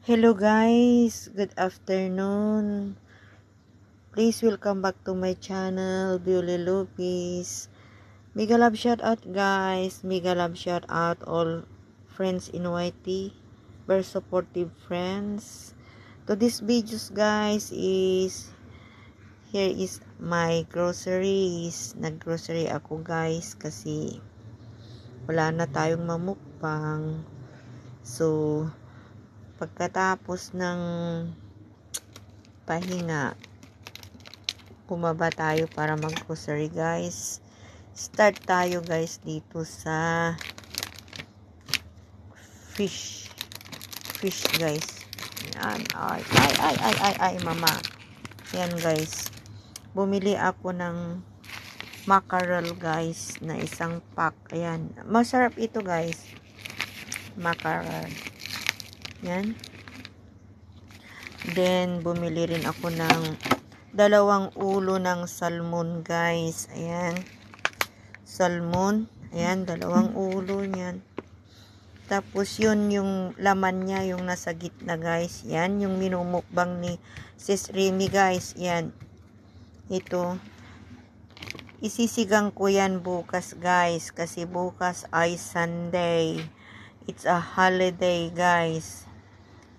Hello guys, good afternoon. Please welcome back to my channel, Beauty Lupis. Mega love shout out guys, mega love shout out all friends in YT, very supportive friends. To this videos guys here is my groceries. Naggrocery ako guys kasi wala na tayong mamukbang. So pagkatapos ng pahinga, bumaba tayo para mag-grocery guys. Start tayo guys dito sa fish guys. Yan. Ay, mama. Yan guys. Bumili ako ng mackerel guys na isang pack. Ayan. Masarap ito guys. Mackerel. Yan. Then, bumili rin ako ng 2 ulo ng salmon guys. Ayan. Salmon. Ayan, 2 ulo niyan. Tapos yun yung laman niya, yung nasa gitna guys. Yan, yung minumukbang ni Sis Remy guys. Yan. Ito. Isisigang ko yan bukas guys. Kasi bukas ay Sunday. It's a holiday guys.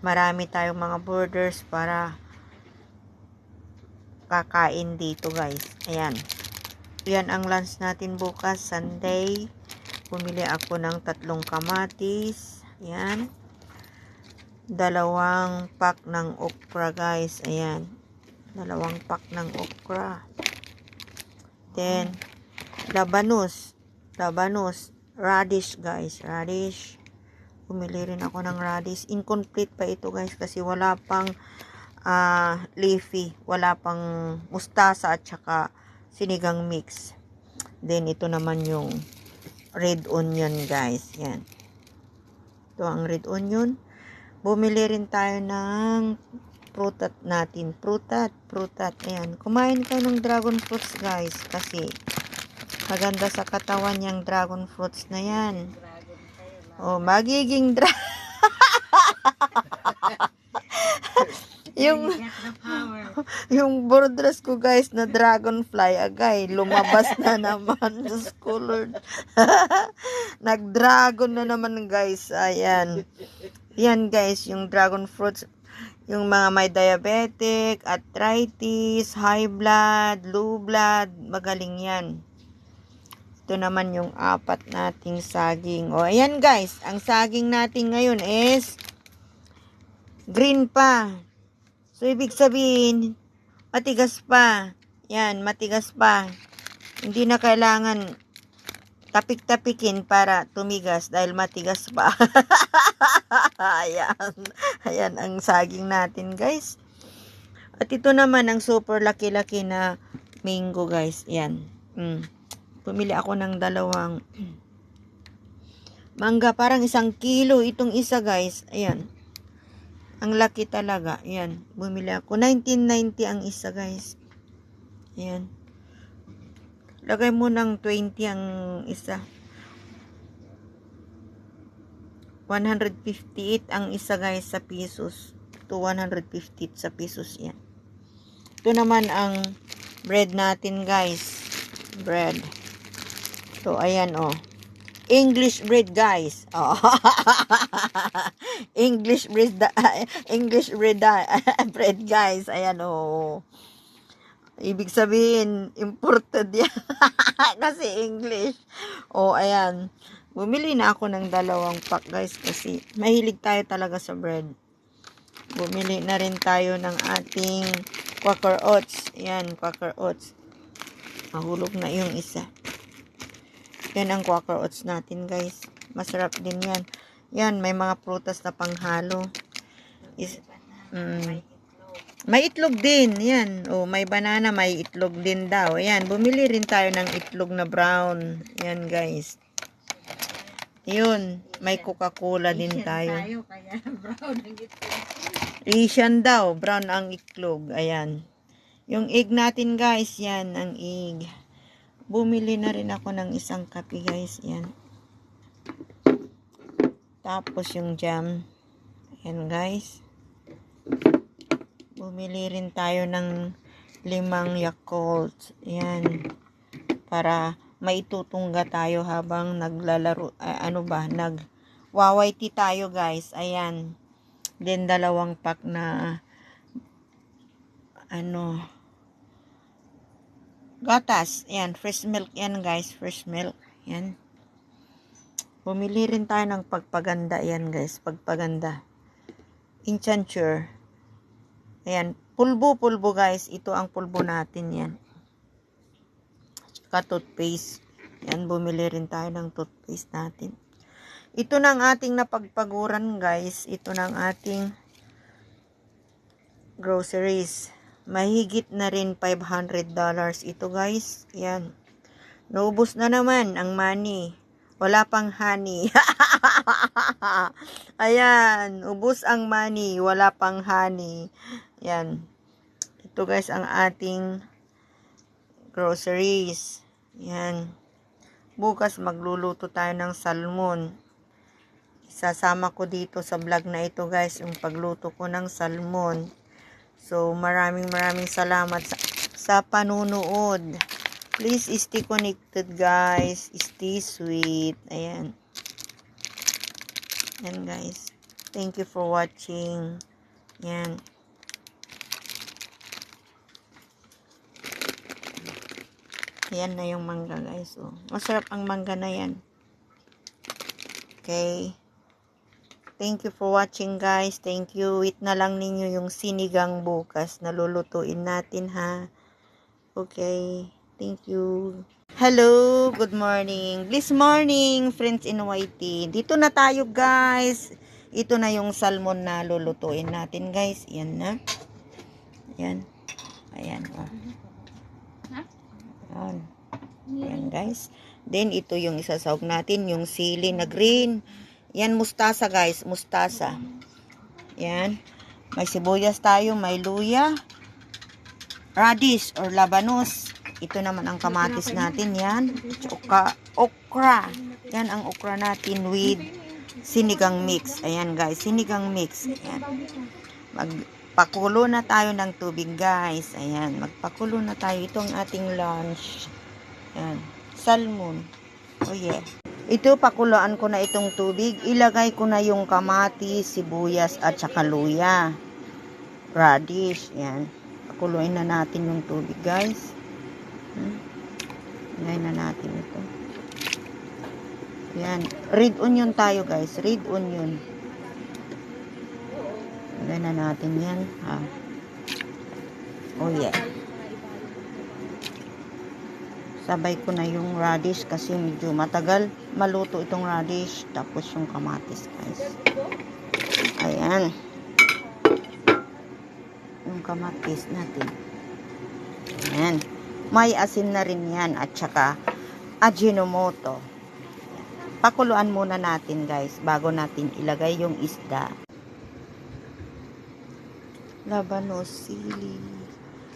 Marami tayong mga borders para kakain dito guys. Ayan. Yan ang lunch natin bukas, Sunday. Bumili ako ng 3 kamatis. Ayan. 2 pack ng okra guys. Ayan. 2 pack ng okra. Then, labanos. Radish guys. Radish. Bumili rin ako ng radish. Incomplete pa ito guys kasi wala pang leafy. Wala pang mustasa at saka sinigang mix. Then ito naman yung red onion guys. Yan. Ito ang red onion. Bumili rin tayo ng prutat natin. Prutat. Ayan. Kumain kayo ng dragon fruits guys kasi maganda sa katawan yung dragon fruits na yan. Oh, magiging yung borders ko guys na dragonfly agay lumabas na naman. Diyos ko Lord. Nag-dragon na naman guys. Ayan. Yan guys, yung dragon fruits, yung mga may diabetic, arthritis, high blood, low blood, magaling yan. Ito naman yung 4 nating saging. O, ayan guys. Ang saging natin ngayon is green pa. So, ibig sabihin, matigas pa. Yan, matigas pa. Hindi na kailangan tapik-tapikin para tumigas dahil matigas pa. Ayan. Ayan ang saging natin guys. At ito naman ang super laki-laki na mango guys. Yan. Pumili ako ng 2 mangga. Parang 1 kilo itong isa guys. Ayan. Ang laki talaga. Ayan. Bumili ako. 19.90 ang isa guys. Ayan. Lagay mo ng 20 ang isa. 158 ang isa guys sa pesos. To 150 sa pesos yan. Ito naman ang bread natin guys. Bread. So, ayan, oh. English bread, guys. Oh. English bread, bread, guys. Ayan, oh. Ibig sabihin, imported yan. Kasi English. Oh, ayan. Bumili na ako ng 2 pack, guys. Kasi mahilig tayo talaga sa bread. Bumili na rin tayo ng ating Quaker Oats. Ayan, Quaker Oats. Mahulog na yung isa. Yan ang Quaker Oats natin guys. Masarap din yan. Yan, may mga prutas na panghalo. May itlog din. Yan. Oh, may banana, may itlog din daw. Yan, bumili rin tayo ng itlog na brown. Yan guys. Yun, may Coca-Cola din tayo. Asian daw, brown ang itlog. Ayan. Yung egg natin guys, yan ang egg. Bumili na rin ako ng 1 kape guys. Yan. Tapos yung jam. Ayan guys. Bumili rin tayo ng 5 Yakult. Ayan. Para maitutungga tayo habang naglalaro. Nag-wawaiti tayo guys. Ayan. Then 2 pack na gatas. Ayan. Fresh milk yan guys. Fresh milk. Ayan. Bumili rin tayo ng pagpaganda. Ayan guys. Pagpaganda. Enchanture. Ayan. Pulbo guys. Ito ang pulbo natin yan. Saka toothpaste. Ayan. Bumili rin tayo ng toothpaste natin. Ito ng ating napagpaguran guys. Ito ng ating groceries. Mahigit na rin $500 ito guys. Ayan. Naubos na naman ang money. Wala pang honey. Ayan. Ubos ang money. Wala pang honey. Ayan. Ito guys ang ating groceries. Ayan. Bukas magluluto tayo ng salmon. Isasama ko dito sa vlog na ito guys. Yung pagluto ko ng salmon. So maraming salamat sa panunood. Please stay connected guys. Stay sweet. Ayan. Ayan guys. Thank you for watching. Ayan. Ayan na yung mangga guys. Oh. Masarap ang mangga na yan. Okay. Thank you for watching guys. Thank you. Wait na lang ninyo yung sinigang bukas na lulutuin natin ha. Okay. Thank you. Hello, good morning. Blessed morning, friends in YT. Dito na tayo, guys. Ito na yung salmon na lulutuin natin, guys. Yan na. Yan. Ayan, oh. Yan. Yan, guys. Then, ito yung isasawag natin, yung sili na green. Yan, mustasa, guys. Mustasa. Yan. May sibuyas tayo, may luya, radish or labanos. Ito naman ang kamatis natin, yan. Okra. Yan ang okra natin with sinigang mix. Ayan guys, sinigang mix. Ayan. Magpakulo na tayo ng tubig guys. Ayan, magpakulo na tayo. Itong ating lunch. Ayan, salmon. Oh yeah. Ito, pakuluan ko na itong tubig. Ilagay ko na yung kamatis, sibuyas at saka luya. Radish. Ayan. Pakuluin na natin yung tubig guys. Ilagay na natin ito. Yan. Red onion tayo guys. Red onion. Ilagay na natin yan. Ha. Oh yeah. Sabay ko na yung radish kasi medyo matagal maluto itong radish. Tapos yung kamatis guys. Ayan. Yung kamatis natin. Ayan. May asin na rin yan at saka Ajinomoto. Pakuluan muna natin guys bago natin ilagay yung isda. Labanos, sili.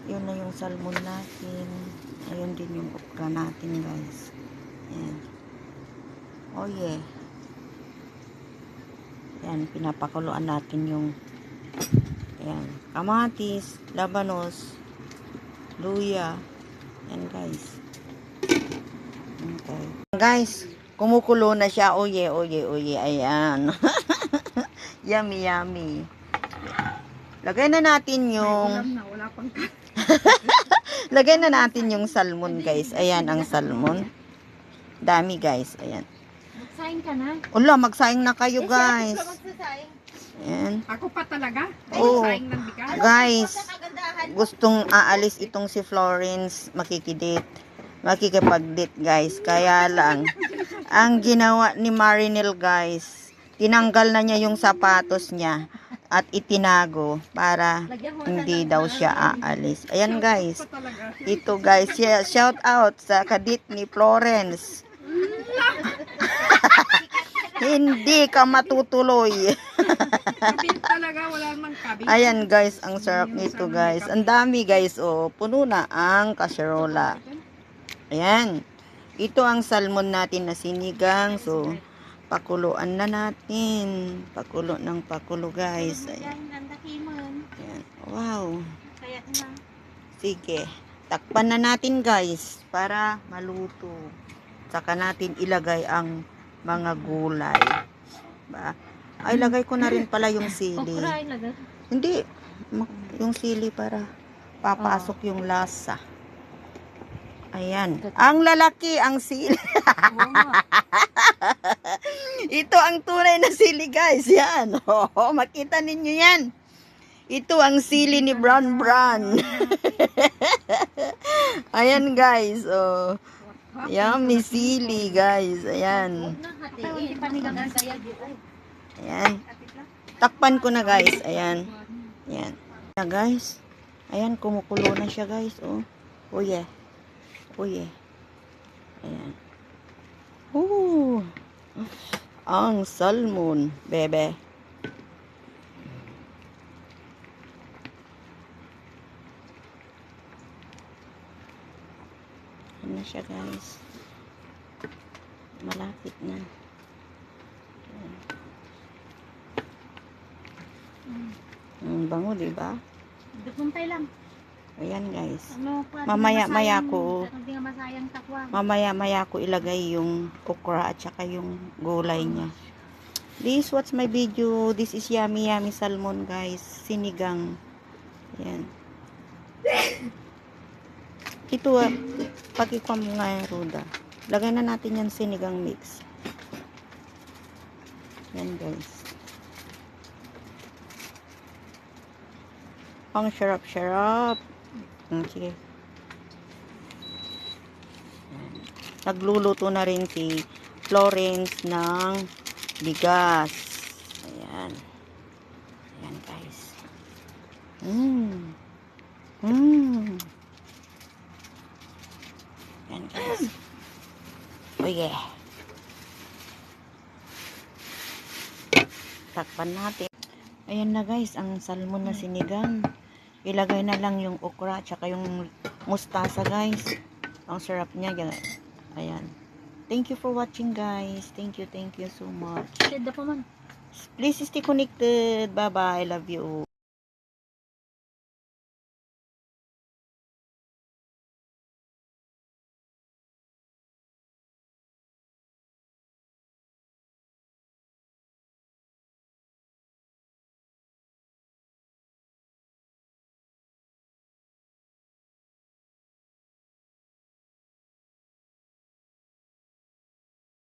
Yun na yung salmon natin. Ayun din yung okra natin guys. Ayan. Oh yeah. Ayan, pinapakuluan natin yung ayan, kamatis, labanos, luya. Yan guys. Okay. Guys, kumukulo na siya. Oye. Ayan. Yummy. Lagay na natin yung lagay na natin yung salmon guys. Ayan ang salmon. Dami guys. Ayan. Magsaing ka na. Ula, magsaing na kayo guys. Ayan. Ako pa talaga? Oo. Magsaing ng bigas? Guys, gustong aalis itong si Florence, makikipag-date guys. Kaya lang, ang ginawa ni Marinel guys, tinanggal na niya yung sapatos niya at itinago para hindi daw siya aalis. Ayan guys, ito guys, shout out sa kadit ni Florence. Hindi ka matutuloy. Kabit talaga, wala namang kabit. Ayan guys, ang sarap nito guys. Ang dami guys, oh. Puno na ang kaserola. Ayan. Ito ang salmon natin na sinigang. So, pakuluan na natin. Pakulo ng pakulo guys. Ayan. Ayan. Wow. Kaya na. Sige. Takpan na natin guys para maluto. Saka natin ilagay ang mga gulay. Ba? Ay, lagay ko na rin pala yung sili. Okra ilagay. Hindi. Yung sili para papasok yung lasa. Ayan. Ang lalaki, ang sili. Oo nga. Ito ang tunay na sili guys. Yan. Oh, makita ninyo yan. Ito ang sili ni Brown Brown. Ayan guys. Oh. Yummy sili guys. Ayan. Ayan. Takpan ko na guys. Ayan. Ayan. Ayan guys. Ayan, kumukulo na siya guys. Oh. Oh yeah. Oh yeah. Ayan. Ooh. Ang salmon, bebe. Ano siya guys? Malapit na. Ang bango, diba? Dukumpay lang. Ayan guys. Ano pa? Mamaya-maya ko. Hindi nga masayang takwa. Mamaya-maya ko ilagay yung okra at saka yung gulay niya. This what's my video. This is yummy yummy salmon guys. Sinigang. Ayan. Ito pakikwam nga Ruda. Lagay na natin yan sinigang mix. Yan guys. Ang sarap-sarap. Sige. Ayan. Nagluluto na rin si Florence ng bigas. Ayan. Ayan guys. Ayan guys. Oh yeah. Takpan natin. Ayan na guys, ang salmon na sinigang. Ilagay na lang yung okra tsaka yung mustasa guys. Ang sarap niya. Ayan. Thank you for watching guys. Thank you so much. Sida pa man. Please stay connected. Bye bye. Love you.